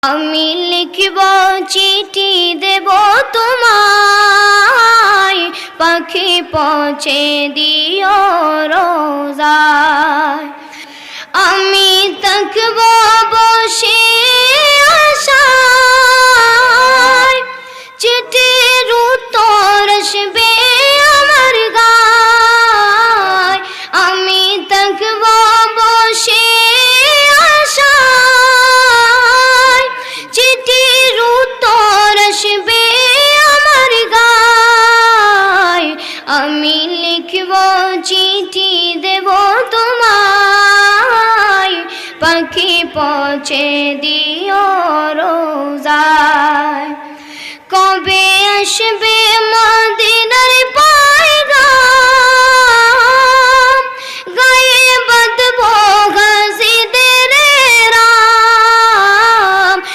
আমি লিখব চিঠি দেব তোমায়, পাখি পৌঁছে দিও রোজায়। আমি থাকব বসে আশায়, চিঠির উত্তর আসবে আমার গায়। আমি থাকব বসে আশায়, চিঠির উত্তর আসবে আমার গায়। আমি লিখব চিঠি দেব তোমায়, পাখি পৌঁছে দিও রোজায়। কবে আসবে